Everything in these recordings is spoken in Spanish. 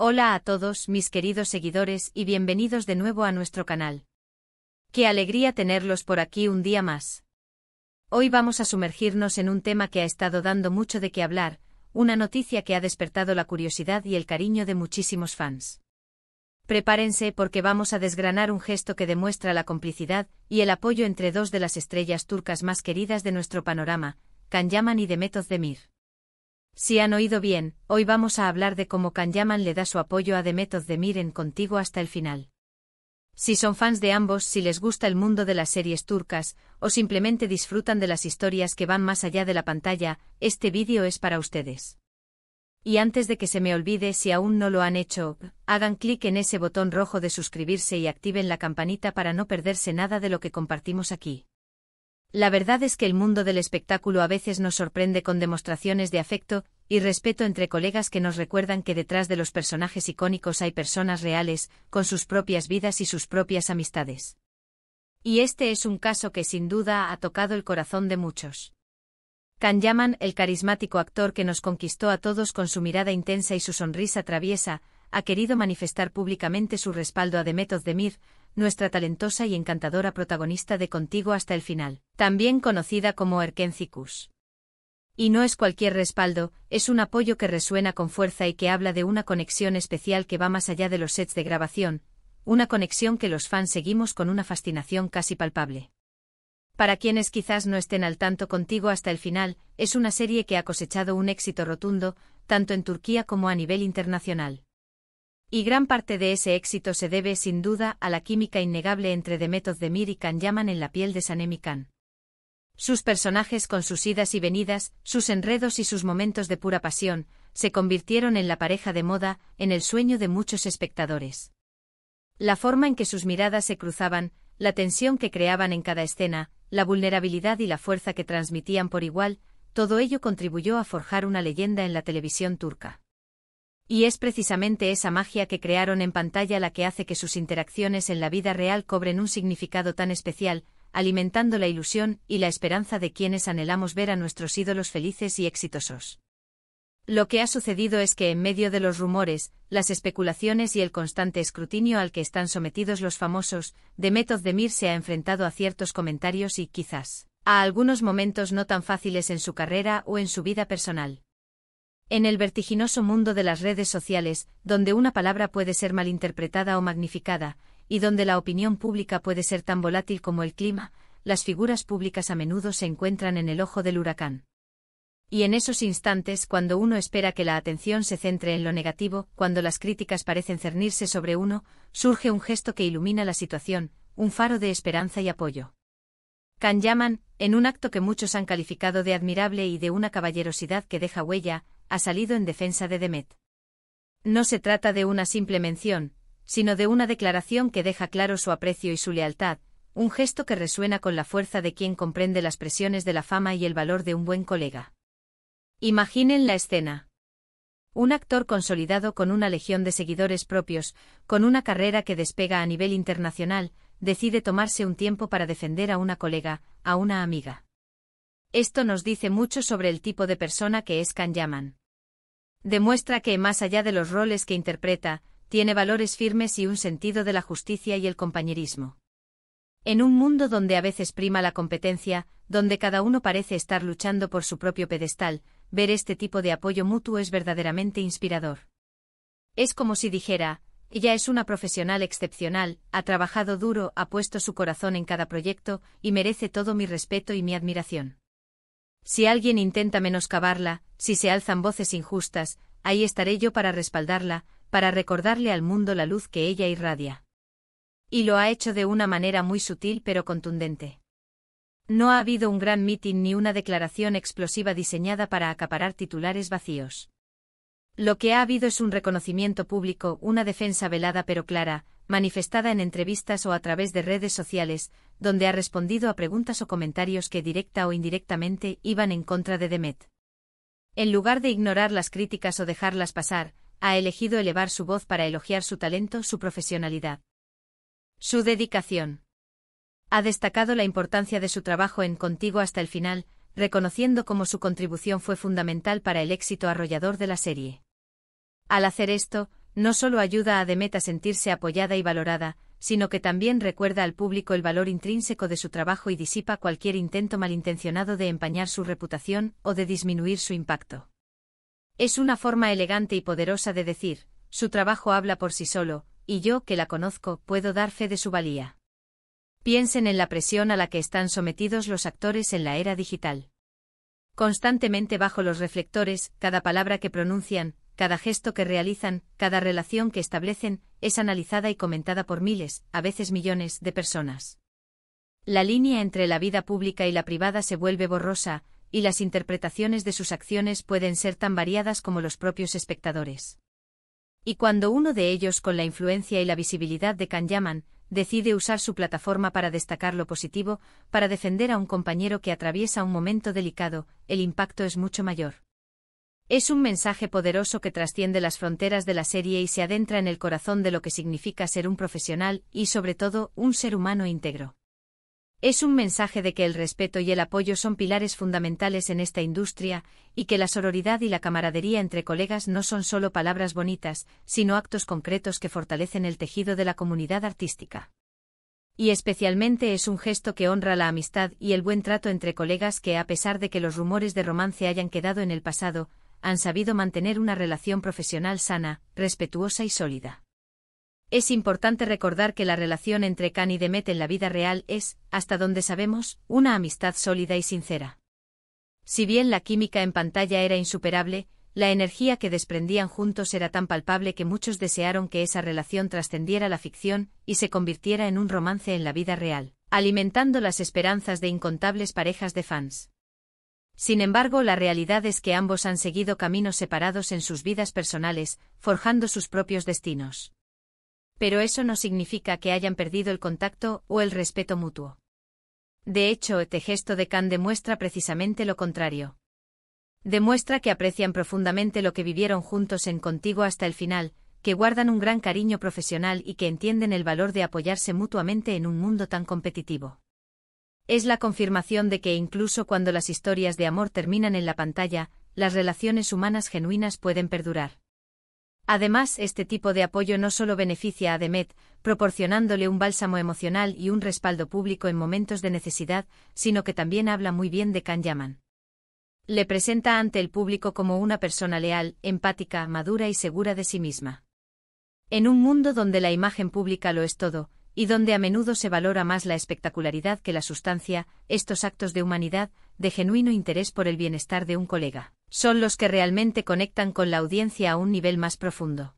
Hola a todos mis queridos seguidores y bienvenidos de nuevo a nuestro canal. Qué alegría tenerlos por aquí un día más. Hoy vamos a sumergirnos en un tema que ha estado dando mucho de qué hablar, una noticia que ha despertado la curiosidad y el cariño de muchísimos fans. Prepárense porque vamos a desgranar un gesto que demuestra la complicidad y el apoyo entre dos de las estrellas turcas más queridas de nuestro panorama, Can Yaman y Demet Özdemir. Si han oído bien, hoy vamos a hablar de cómo Can Yaman le da su apoyo a Demet Özdemir en Contigo hasta el final. Si son fans de ambos, si les gusta el mundo de las series turcas, o simplemente disfrutan de las historias que van más allá de la pantalla, este vídeo es para ustedes. Y antes de que se me olvide, si aún no lo han hecho, hagan clic en ese botón rojo de suscribirse y activen la campanita para no perderse nada de lo que compartimos aquí. La verdad es que el mundo del espectáculo a veces nos sorprende con demostraciones de afecto y respeto entre colegas que nos recuerdan que detrás de los personajes icónicos hay personas reales, con sus propias vidas y sus propias amistades. Y este es un caso que sin duda ha tocado el corazón de muchos. Can Yaman, el carismático actor que nos conquistó a todos con su mirada intensa y su sonrisa traviesa, ha querido manifestar públicamente su respaldo a Demet Özdemir, nuestra talentosa y encantadora protagonista de Contigo hasta el final, también conocida como Erken Cikus. Y no es cualquier respaldo, es un apoyo que resuena con fuerza y que habla de una conexión especial que va más allá de los sets de grabación, una conexión que los fans seguimos con una fascinación casi palpable. Para quienes quizás no estén al tanto, Contigo hasta el final, es una serie que ha cosechado un éxito rotundo, tanto en Turquía como a nivel internacional. Y gran parte de ese éxito se debe, sin duda, a la química innegable entre Demet Özdemir y Can Yaman en la piel de Sanem y Can. Sus personajes con sus idas y venidas, sus enredos y sus momentos de pura pasión, se convirtieron en la pareja de moda, en el sueño de muchos espectadores. La forma en que sus miradas se cruzaban, la tensión que creaban en cada escena, la vulnerabilidad y la fuerza que transmitían por igual, todo ello contribuyó a forjar una leyenda en la televisión turca. Y es precisamente esa magia que crearon en pantalla la que hace que sus interacciones en la vida real cobren un significado tan especial, alimentando la ilusión y la esperanza de quienes anhelamos ver a nuestros ídolos felices y exitosos. Lo que ha sucedido es que en medio de los rumores, las especulaciones y el constante escrutinio al que están sometidos los famosos, Demet Özdemir se ha enfrentado a ciertos comentarios y, quizás, a algunos momentos no tan fáciles en su carrera o en su vida personal. En el vertiginoso mundo de las redes sociales, donde una palabra puede ser malinterpretada o magnificada, y donde la opinión pública puede ser tan volátil como el clima, las figuras públicas a menudo se encuentran en el ojo del huracán. Y en esos instantes, cuando uno espera que la atención se centre en lo negativo, cuando las críticas parecen cernirse sobre uno, surge un gesto que ilumina la situación, un faro de esperanza y apoyo. Can Yaman, en un acto que muchos han calificado de admirable y de una caballerosidad que deja huella, ha salido en defensa de Demet. No se trata de una simple mención, sino de una declaración que deja claro su aprecio y su lealtad, un gesto que resuena con la fuerza de quien comprende las presiones de la fama y el valor de un buen colega. Imaginen la escena. Un actor consolidado con una legión de seguidores propios, con una carrera que despega a nivel internacional, decide tomarse un tiempo para defender a una colega, a una amiga. Esto nos dice mucho sobre el tipo de persona que es Can Yaman. Demuestra que, más allá de los roles que interpreta, tiene valores firmes y un sentido de la justicia y el compañerismo. En un mundo donde a veces prima la competencia, donde cada uno parece estar luchando por su propio pedestal, ver este tipo de apoyo mutuo es verdaderamente inspirador. Es como si dijera, ella es una profesional excepcional, ha trabajado duro, ha puesto su corazón en cada proyecto, y merece todo mi respeto y mi admiración. Si alguien intenta menoscabarla, si se alzan voces injustas, ahí estaré yo para respaldarla, para recordarle al mundo la luz que ella irradia. Y lo ha hecho de una manera muy sutil pero contundente. No ha habido un gran mitin ni una declaración explosiva diseñada para acaparar titulares vacíos. Lo que ha habido es un reconocimiento público, una defensa velada pero clara, manifestada en entrevistas o a través de redes sociales, donde ha respondido a preguntas o comentarios que directa o indirectamente iban en contra de Demet. En lugar de ignorar las críticas o dejarlas pasar, ha elegido elevar su voz para elogiar su talento, su profesionalidad. Su dedicación. Ha destacado la importancia de su trabajo en Contigo hasta el final, reconociendo cómo su contribución fue fundamental para el éxito arrollador de la serie. Al hacer esto, no solo ayuda a Demet a sentirse apoyada y valorada, sino que también recuerda al público el valor intrínseco de su trabajo y disipa cualquier intento malintencionado de empañar su reputación o de disminuir su impacto. Es una forma elegante y poderosa de decir, su trabajo habla por sí solo, y yo, que la conozco, puedo dar fe de su valía. Piensen en la presión a la que están sometidos los actores en la era digital. Constantemente bajo los reflectores, cada palabra que pronuncian, cada gesto que realizan, cada relación que establecen, es analizada y comentada por miles, a veces millones, de personas. La línea entre la vida pública y la privada se vuelve borrosa, y las interpretaciones de sus acciones pueden ser tan variadas como los propios espectadores. Y cuando uno de ellos, con la influencia y la visibilidad de Can Yaman, decide usar su plataforma para destacar lo positivo, para defender a un compañero que atraviesa un momento delicado, el impacto es mucho mayor. Es un mensaje poderoso que trasciende las fronteras de la serie y se adentra en el corazón de lo que significa ser un profesional y, sobre todo, un ser humano íntegro. Es un mensaje de que el respeto y el apoyo son pilares fundamentales en esta industria, y que la sororidad y la camaradería entre colegas no son solo palabras bonitas, sino actos concretos que fortalecen el tejido de la comunidad artística. Y especialmente es un gesto que honra la amistad y el buen trato entre colegas que, a pesar de que los rumores de romance hayan quedado en el pasado, han sabido mantener una relación profesional sana, respetuosa y sólida. Es importante recordar que la relación entre Can y Demet en la vida real es, hasta donde sabemos, una amistad sólida y sincera. Si bien la química en pantalla era insuperable, la energía que desprendían juntos era tan palpable que muchos desearon que esa relación trascendiera la ficción y se convirtiera en un romance en la vida real, alimentando las esperanzas de incontables parejas de fans. Sin embargo, la realidad es que ambos han seguido caminos separados en sus vidas personales, forjando sus propios destinos. Pero eso no significa que hayan perdido el contacto o el respeto mutuo. De hecho, este gesto de Can demuestra precisamente lo contrario. Demuestra que aprecian profundamente lo que vivieron juntos en Contigo hasta el final, que guardan un gran cariño profesional y que entienden el valor de apoyarse mutuamente en un mundo tan competitivo. Es la confirmación de que incluso cuando las historias de amor terminan en la pantalla, las relaciones humanas genuinas pueden perdurar. Además, este tipo de apoyo no solo beneficia a Demet, proporcionándole un bálsamo emocional y un respaldo público en momentos de necesidad, sino que también habla muy bien de Can Yaman. Le presenta ante el público como una persona leal, empática, madura y segura de sí misma. En un mundo donde la imagen pública lo es todo, y donde a menudo se valora más la espectacularidad que la sustancia, estos actos de humanidad, de genuino interés por el bienestar de un colega, son los que realmente conectan con la audiencia a un nivel más profundo.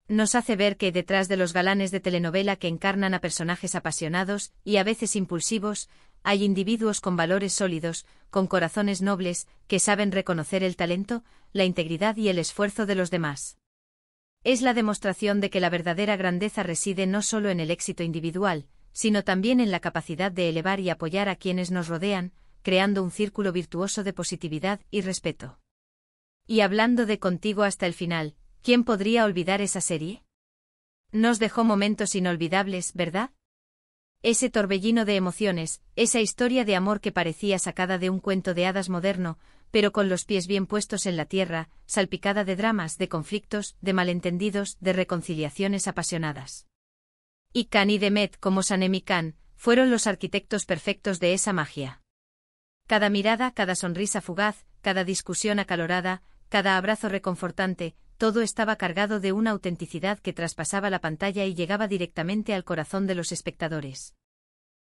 Nos hace ver que detrás de los galanes de telenovela que encarnan a personajes apasionados y a veces impulsivos, hay individuos con valores sólidos, con corazones nobles, que saben reconocer el talento, la integridad y el esfuerzo de los demás. Es la demostración de que la verdadera grandeza reside no solo en el éxito individual, sino también en la capacidad de elevar y apoyar a quienes nos rodean, creando un círculo virtuoso de positividad y respeto. Y hablando de Contigo hasta el final, ¿quién podría olvidar esa serie? Nos dejó momentos inolvidables, ¿verdad? Ese torbellino de emociones, esa historia de amor que parecía sacada de un cuento de hadas moderno, pero con los pies bien puestos en la tierra, salpicada de dramas, de conflictos, de malentendidos, de reconciliaciones apasionadas. Y Can y Demet, como Sanem y Can, fueron los arquitectos perfectos de esa magia. Cada mirada, cada sonrisa fugaz, cada discusión acalorada, cada abrazo reconfortante, todo estaba cargado de una autenticidad que traspasaba la pantalla y llegaba directamente al corazón de los espectadores.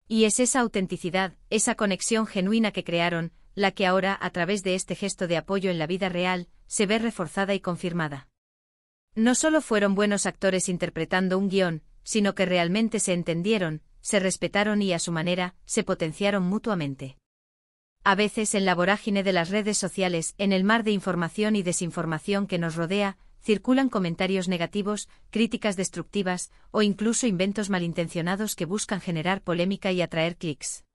Y es esa autenticidad, esa conexión genuina que crearon, la que ahora, a través de este gesto de apoyo en la vida real, se ve reforzada y confirmada. No solo fueron buenos actores interpretando un guión, sino que realmente se entendieron, se respetaron y a su manera, se potenciaron mutuamente. A veces en la vorágine de las redes sociales, en el mar de información y desinformación que nos rodea, circulan comentarios negativos, críticas destructivas, o incluso inventos malintencionados que buscan generar polémica y atraer clics.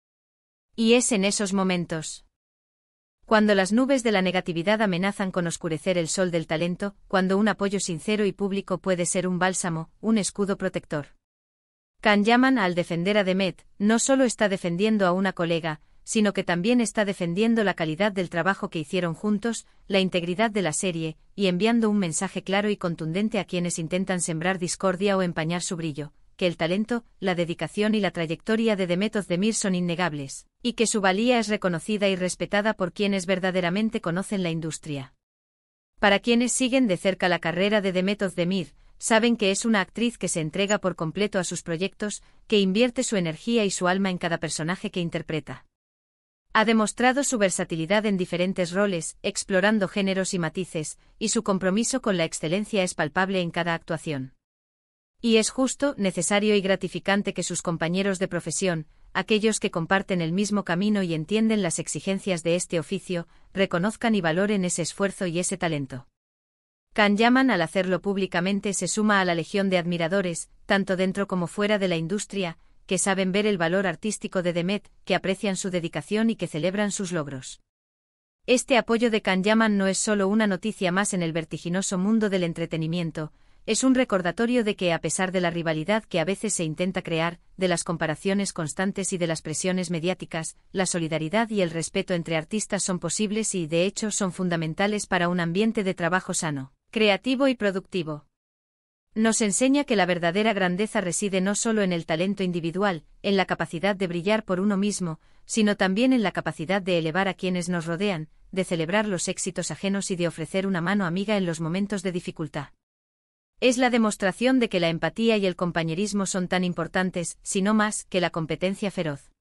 Y es en esos momentos, cuando las nubes de la negatividad amenazan con oscurecer el sol del talento, cuando un apoyo sincero y público puede ser un bálsamo, un escudo protector. Can Yaman, al defender a Demet, no solo está defendiendo a una colega, sino que también está defendiendo la calidad del trabajo que hicieron juntos, la integridad de la serie, y enviando un mensaje claro y contundente a quienes intentan sembrar discordia o empañar su brillo, que el talento, la dedicación y la trayectoria de Demet Özdemir son innegables, y que su valía es reconocida y respetada por quienes verdaderamente conocen la industria. Para quienes siguen de cerca la carrera de Demet Özdemir, saben que es una actriz que se entrega por completo a sus proyectos, que invierte su energía y su alma en cada personaje que interpreta. Ha demostrado su versatilidad en diferentes roles, explorando géneros y matices, y su compromiso con la excelencia es palpable en cada actuación. Y es justo, necesario y gratificante que sus compañeros de profesión, aquellos que comparten el mismo camino y entienden las exigencias de este oficio, reconozcan y valoren ese esfuerzo y ese talento. Can Yaman, al hacerlo públicamente, se suma a la legión de admiradores, tanto dentro como fuera de la industria, que saben ver el valor artístico de Demet, que aprecian su dedicación y que celebran sus logros. Este apoyo de Can Yaman no es solo una noticia más en el vertiginoso mundo del entretenimiento, es un recordatorio de que, a pesar de la rivalidad que a veces se intenta crear, de las comparaciones constantes y de las presiones mediáticas, la solidaridad y el respeto entre artistas son posibles y, de hecho, son fundamentales para un ambiente de trabajo sano, creativo y productivo. Nos enseña que la verdadera grandeza reside no solo en el talento individual, en la capacidad de brillar por uno mismo, sino también en la capacidad de elevar a quienes nos rodean, de celebrar los éxitos ajenos y de ofrecer una mano amiga en los momentos de dificultad. Es la demostración de que la empatía y el compañerismo son tan importantes, si no más, que la competencia feroz.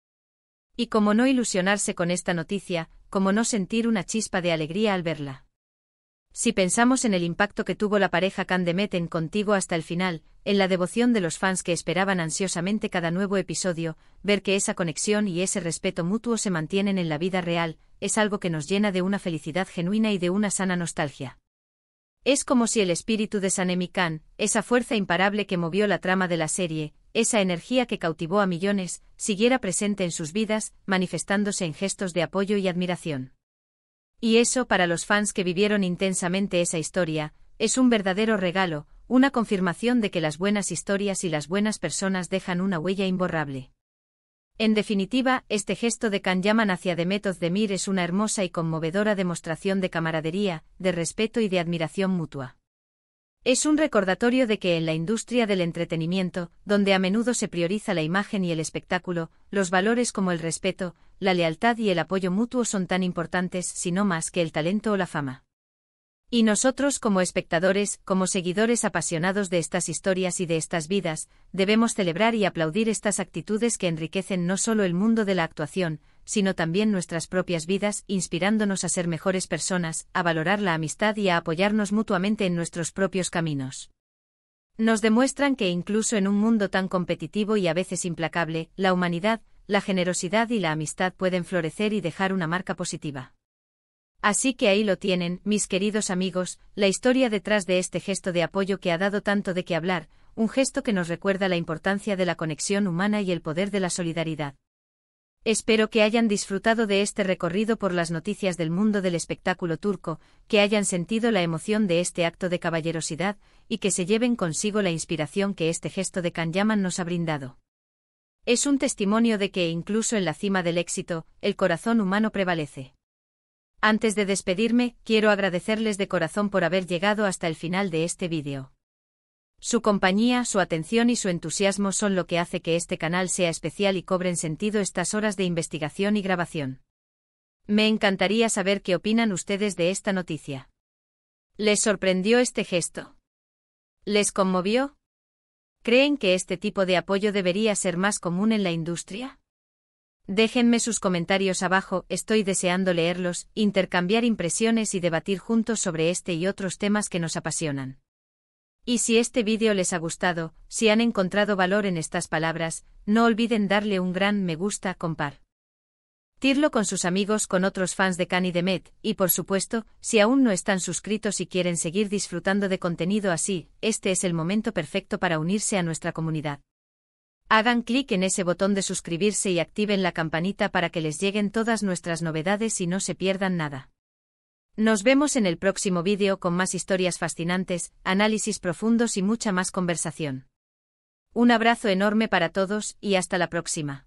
Y cómo no ilusionarse con esta noticia, cómo no sentir una chispa de alegría al verla. Si pensamos en el impacto que tuvo la pareja Can Demet en Contigo hasta el final, en la devoción de los fans que esperaban ansiosamente cada nuevo episodio, ver que esa conexión y ese respeto mutuo se mantienen en la vida real, es algo que nos llena de una felicidad genuina y de una sana nostalgia. Es como si el espíritu de Sanemi Can, esa fuerza imparable que movió la trama de la serie, esa energía que cautivó a millones, siguiera presente en sus vidas, manifestándose en gestos de apoyo y admiración. Y eso, para los fans que vivieron intensamente esa historia, es un verdadero regalo, una confirmación de que las buenas historias y las buenas personas dejan una huella imborrable. En definitiva, este gesto de Can Yaman hacia Demet Özdemir es una hermosa y conmovedora demostración de camaradería, de respeto y de admiración mutua. Es un recordatorio de que en la industria del entretenimiento, donde a menudo se prioriza la imagen y el espectáculo, los valores como el respeto, la lealtad y el apoyo mutuo son tan importantes, si no más, que el talento o la fama. Y nosotros, como espectadores, como seguidores apasionados de estas historias y de estas vidas, debemos celebrar y aplaudir estas actitudes que enriquecen no solo el mundo de la actuación, sino también nuestras propias vidas, inspirándonos a ser mejores personas, a valorar la amistad y a apoyarnos mutuamente en nuestros propios caminos. Nos demuestran que incluso en un mundo tan competitivo y a veces implacable, la humanidad, la generosidad y la amistad pueden florecer y dejar una marca positiva. Así que ahí lo tienen, mis queridos amigos, la historia detrás de este gesto de apoyo que ha dado tanto de qué hablar, un gesto que nos recuerda la importancia de la conexión humana y el poder de la solidaridad. Espero que hayan disfrutado de este recorrido por las noticias del mundo del espectáculo turco, que hayan sentido la emoción de este acto de caballerosidad, y que se lleven consigo la inspiración que este gesto de Can Yaman nos ha brindado. Es un testimonio de que, incluso en la cima del éxito, el corazón humano prevalece. Antes de despedirme, quiero agradecerles de corazón por haber llegado hasta el final de este vídeo. Su compañía, su atención y su entusiasmo son lo que hace que este canal sea especial y cobren sentido estas horas de investigación y grabación. Me encantaría saber qué opinan ustedes de esta noticia. ¿Les sorprendió este gesto? ¿Les conmovió? ¿Creen que este tipo de apoyo debería ser más común en la industria? Déjenme sus comentarios abajo, estoy deseando leerlos, intercambiar impresiones y debatir juntos sobre este y otros temas que nos apasionan. Y si este vídeo les ha gustado, si han encontrado valor en estas palabras, no olviden darle un gran me gusta, compartirlo con sus amigos, con otros fans de Can y Demet, y por supuesto, si aún no están suscritos y quieren seguir disfrutando de contenido así, este es el momento perfecto para unirse a nuestra comunidad. Hagan clic en ese botón de suscribirse y activen la campanita para que les lleguen todas nuestras novedades y no se pierdan nada. Nos vemos en el próximo vídeo con más historias fascinantes, análisis profundos y mucha más conversación. Un abrazo enorme para todos y hasta la próxima.